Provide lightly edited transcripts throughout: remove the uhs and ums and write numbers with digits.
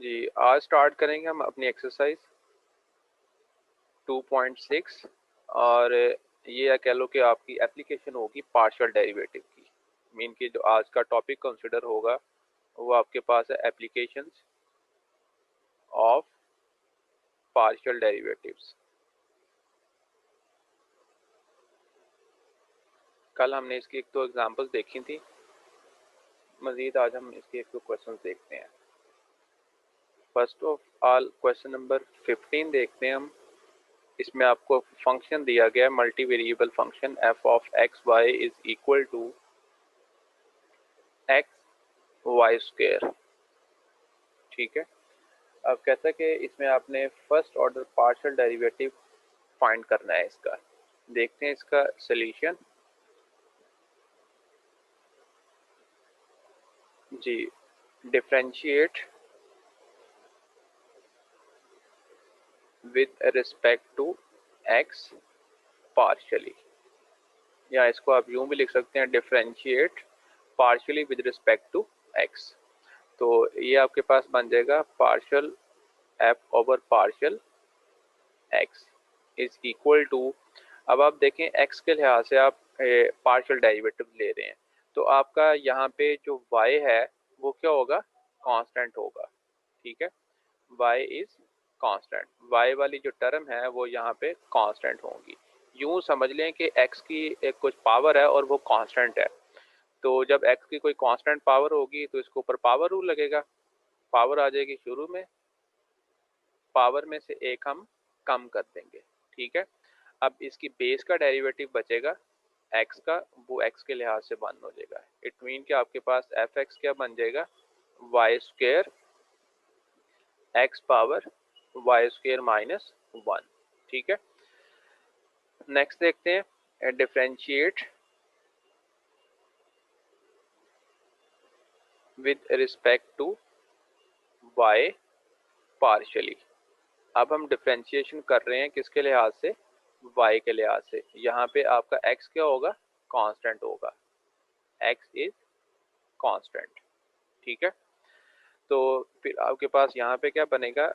जी, आज स्टार्ट करेंगे हम अपनी एक्सरसाइज 2.6 और ये या कह लो कि आपकी एप्लीकेशन होगी पार्शियल डेरिवेटिव की। मीन कि जो आज का टॉपिक कंसिडर होगा वो आपके पास है एप्लीकेशंस ऑफ पार्शियल डेरिवेटिव्स। कल हमने इसकी एक दो एग्जांपल्स देखी थी, मजीद आज हम इसके एक दो क्वेश्चन देखते हैं। First of all question number 15 देखते हैं हम। इसमें आपको फंक्शन दिया गया है, multi variable function f of x Y is equal to x Y square. ठीक है, अब कहता है कि इसमें आपने first order partial derivative find करना है। इसका देखते हैं इसका सॉल्यूशन। जी, differentiate with respect to x partially, या इसको आप यूं भी लिख सकते हैं differentiate partially with respect to x. तो ये आपके पास बन जाएगा partial f over partial x is equal to, अब आप देखें एक्स के लिहाज से आप पार्शियल डेरिवेटिव ले रहे हैं, तो आपका यहाँ पे जो y है वो क्या होगा, कांस्टेंट होगा। ठीक है, y इज कांस्टेंट, y वाली जो टर्म है वो यहाँ पे कांस्टेंट होगी। यूं समझ लें कि x की एक कुछ पावर है और वो कांस्टेंट है, तो जब x की कोई कांस्टेंट पावर होगी तो इसके ऊपर पावर रूल लगेगा। पावर आ जाएगी शुरू में, पावर में से एक हम कम कर देंगे। ठीक है, अब इसकी बेस का डेरिवेटिव बचेगा x का, वो x के लिहाज से वन हो जाएगा। इट मीन कि आपके पास एफ एक्स क्या बन जाएगा, y square x power y square minus one. ठीक है, नेक्स्ट देखते हैं differentiate with respect to y partially. अब हम डिफरेंशिएशन कर रहे हैं किसके लिहाज से, y के लिहाज से। यहाँ पे आपका x क्या होगा, कांस्टेंट होगा, x इज कांस्टेंट। ठीक है, तो फिर आपके पास यहाँ पे क्या बनेगा,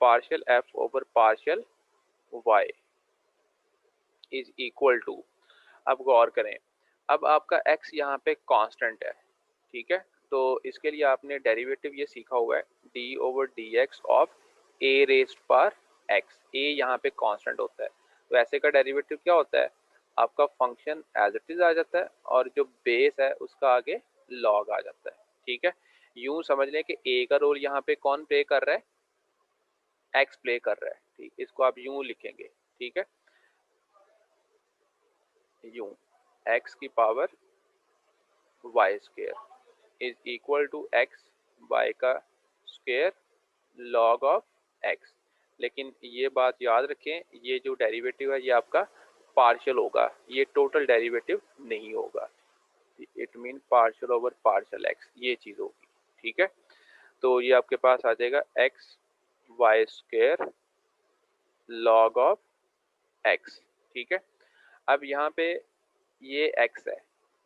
partial f over partial y is equal to, अब गौर करें, अब आपका x यहाँ पे कांस्टेंट है। ठीक है, तो इसके लिए आपने डेरिवेटिव ये सीखा हुआ है D over D x of A raised पर एक्स। ए यहाँ पे कांस्टेंट होता है, तो ऐसे का डेरिवेटिव क्या होता है, आपका फंक्शन एज इट इज आ जाता है और जो बेस है उसका आगे लॉग आ जाता है। ठीक है, यूं समझ लें कि ए का रोल यहाँ पे कौन प्ले कर रहा है, एक्स प्ले कर रहा है। ठीक, इसको आप यूं लिखेंगे। ठीक है, यूं एक्स की power y square is equal to x y का स्क्वेयर लॉग ऑफ एक्स। लेकिन ये बात याद रखें, ये जो डेरिवेटिव है ये आपका पार्शियल होगा, ये टोटल डेरिवेटिव नहीं होगा। It mean partial over partial x, ये चीज होगी। ठीक है, तो ये आपके पास आ जाएगा x y square log of x. ठीक है, अब यहाँ पे ये एक्स है,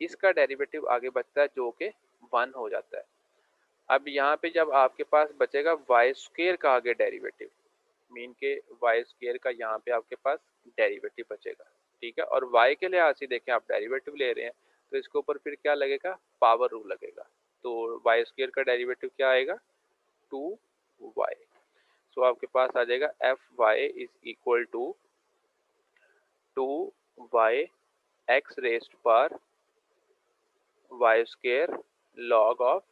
इसका डेरिवेटिव आगे बचता है जो कि वन हो जाता है। अब यहाँ पे जब आपके पास बचेगा वाई स्क्वेयर का आगे डेरिवेटिव, मीन के वाई स्क्वेयर का यहाँ पे आपके पास डेरिवेटिव बचेगा। ठीक है, और वाई के लिहाज से देखें आप डेरिवेटिव ले रहे हैं तो इसके ऊपर फिर क्या लगेगा, पावर रूल लगेगा। तो वाई स्क्वेयर का डेरिवेटिव क्या आएगा, टू वाई। सो आपके पास आ जाएगा F Y is equal to two Y X raised पर Y square log of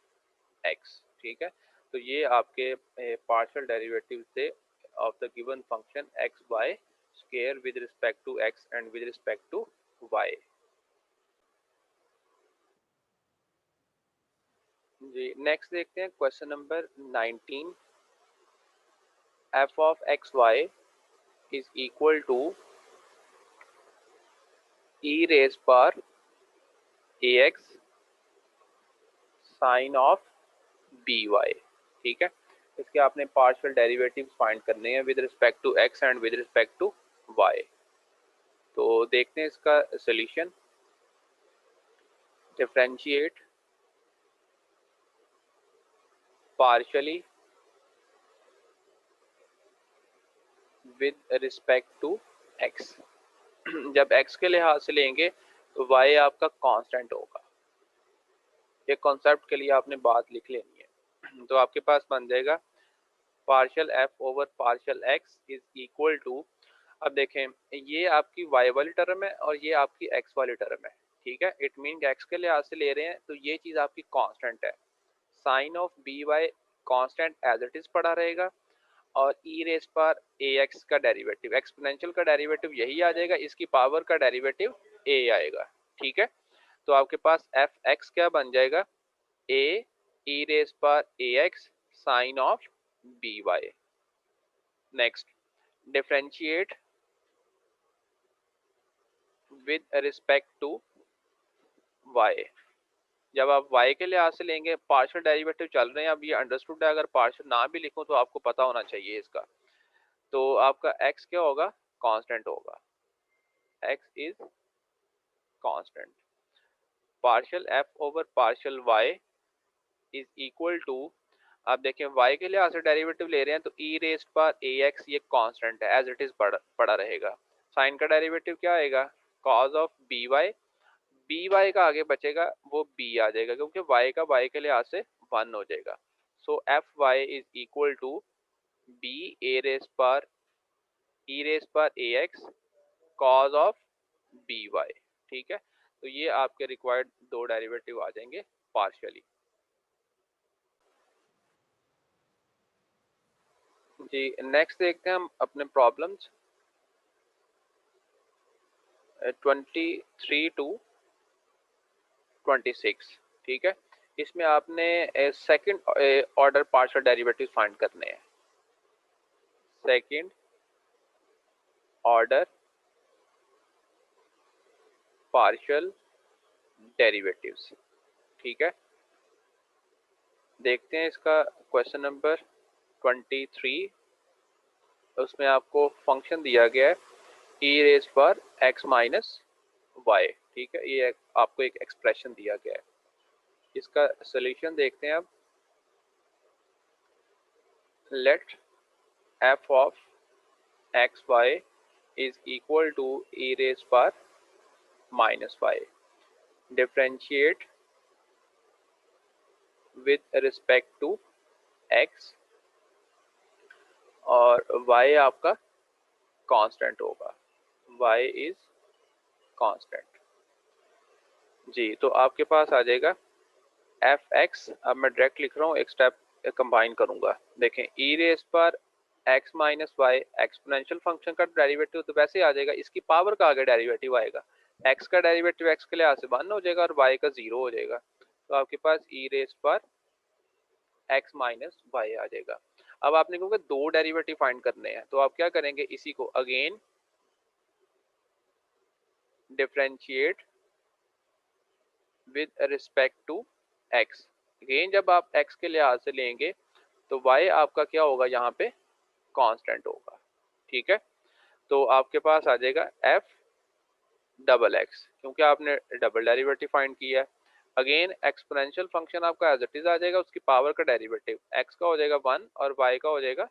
x. ठीक है, तो ये आपके पार्शियल डेरिवेटिव थे of the given function X Y square with respect to x and with respect to Y. जी, next देखते हैं question number 19। F of x Y is equal to E raise पर ए X sine of B Y. ठीक है, इसके आपने partial derivative find करने हैं with respect to x and with respect to y. तो देखते हैं इसका solution. Differentiate partially with respect to x. जब एक्स के लिहाज से लेंगे तो वाई आपका कांस्टेंट होगा। ये कॉन्सेप्ट के लिए आपने बात लिख लेनी है। तो आपके पास बन जाएगा partial f over partial x is equal to, अब देखें ये आपकी y वाली टर्म है और ये आपकी x वाली टर्म है, ठीक है। इट मीन x के लिहाज से ले रहे हैं तो ये चीज़ आपकी कांस्टेंट है। Sine of B y constant as it is पड़ा रहेगा और ई रेस पर ए एक्स का डेरिवेटिव, एक्सपोनेंशियल का डेरिवेटिव यही आ जाएगा, इसकी पावर का डेरिवेटिव ए आएगा, ठीक है। तो आपके पास एफ एक्स क्या बन जाएगा, ए ई रेस पर ए X sine of B Y. Next, differentiate with respect to Y. जब आप y के लिहाज से लेंगे, पार्शियल डेरिवेटिव चल रहे हैं, अब ये अंडरस्टूड है, अगर पार्शियल ना भी लिखूं तो आपको पता होना चाहिए इसका। तो आपका x क्या होगा, कांस्टेंट होगा, x is constant. Partial f over partial y is equal to, आप देखें y के लिहाज से डेरिवेटिव ले रहे हैं तो e रेस्ड पर ax ये कांस्टेंट है, एज इट इज पड़ा रहेगा। साइन का डेरिवेटिव क्या आएगा, cos ऑफ बी वाई का आगे बचेगा वो बी आ जाएगा, क्योंकि y का y के लिहाज से 1 हो जाएगा। So F Y is equal to B A raise पर ए X cos of B Y, ठीक है। तो ये आपके रिक्वायर्ड दो डेरिवेटिव आ जाएंगे पार्शियली। जी नेक्स्ट देखते हैं हम अपने प्रॉब्लम्स 23 टू 26, ठीक है। इसमें आपने second order partial derivative find करने हैं, सेकंड ऑर्डर पार्शियल डेरिवेटिव्स, ठीक है। देखते हैं इसका क्वेश्चन नंबर 23। उसमें आपको फंक्शन दिया गया है ई रेज पर एक्स माइनस वाई, ठीक है। ये आपको एक एक्सप्रेशन दिया गया है, इसका सोल्यूशन देखते हैं अब। Let F of x Y is equal to E raise पर minus Y, differentiate with respect to X और y आपका कांस्टेंट होगा, y इज कांस्टेंट। जी तो आपके पास आ जाएगा एफ एक्स, अब मैं डायरेक्ट लिख रहा हूँ, एक स्टेप कंबाइन करूंगा। देखें ई रेस पर x minus y exponential function का डेरिवेटिव तो वैसे आ जाएगा, इसकी पावर का आगे डेरिवेटिव आएगा, एक्स का डेरिवेटिव एक्स के लिहाज से 1 हो जाएगा और वाई का 0 हो जाएगा। तो आपके पास ई रेस पर एक्स माइनस वाई आ जाएगा। अब आपने क्योंकि दो डेरिवेटिव फाइंड करने हैं तो आप क्या करेंगे, इसी को again differentiate with respect to x. Again जब आप एक्स के लिहाज से लेंगे तो y आपका क्या होगा, यहाँ पे कांस्टेंट होगा, ठीक है। तो आपके पास आ जाएगा एफ डबल एक्स, क्योंकि आपने डबल डेरिवेटिव फाइंड किया है। अगेन एक्सपोनेंशियल फंक्शन आपका एज इट इज आ जाएगा, उसकी पावर का डेरिवेटिव एक्स का हो जाएगा 1 और y का हो जाएगा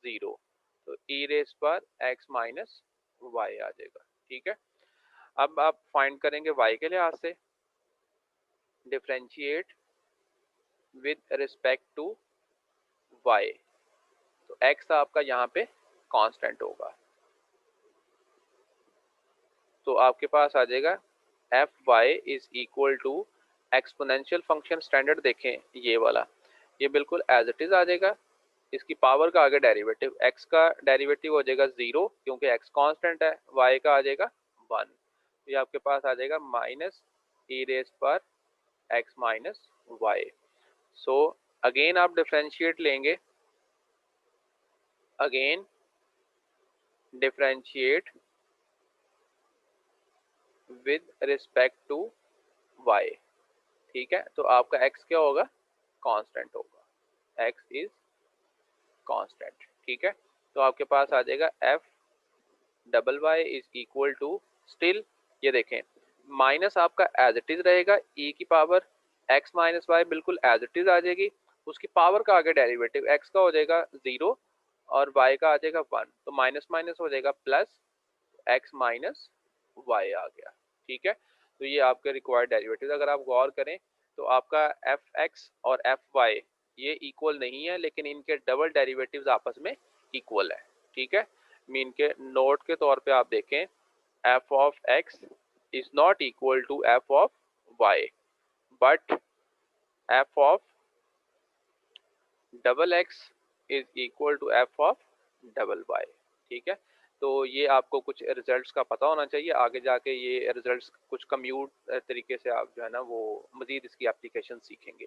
0, तो ई रेस पर एक्स माइनस वाई आ जाएगा, ठीक है। अब आप फाइंड करेंगे y के लिहाज से, differentiate with respect to y, तो x आपका यहाँ पे कांस्टेंट होगा। तो आपके पास आ जाएगा F Y is equal to exponential function, standard देखें ये वाला, ये बिल्कुल एज इट इज आ जाएगा, इसकी पावर का आगे डेरिवेटिव, x का डेरिवेटिव हो जाएगा 0 क्योंकि x कांस्टेंट है, y का आ जाएगा 1, ये आपके पास आ जाएगा माइनस ई रेस पर x minus y. So again आप डिफरेंशिएट लेंगे, again differentiate with respect to y, ठीक है। तो आपका x क्या होगा, कांस्टेंट होगा, x इज कांस्टेंट, ठीक है। तो आपके पास आ जाएगा f double y is equal to, still ये देखें माइनस आपका एज इट इज रहेगा, e की पावर x माइनस वाई बिल्कुल एज इट इज आ जाएगी, उसकी पावर का आगे डेरिवेटिव x का हो जाएगा 0 और y का आ जाएगा 1, तो माइनस माइनस हो जाएगा प्लस, x माइनस y आ गया। ठीक है, तो ये आपके रिक्वायर्ड डेरिवेटिव। अगर आप गौर करें तो आपका fx और fy ये इक्वल नहीं है, लेकिन इनके डबल डेरिवेटिव्स आपस में इक्वल है। ठीक है, मीन के नोट के तौर पे आप देखें, f of x is not equal to f of y, but f of double x is equal to f of double y। ठीक है, तो ये आपको कुछ रिजल्ट्स का पता होना चाहिए। आगे जाके ये रिजल्ट्स कुछ कम्यूट तरीके से आप जो है ना वो मजीद इसकी एप्लीकेशन सीखेंगे।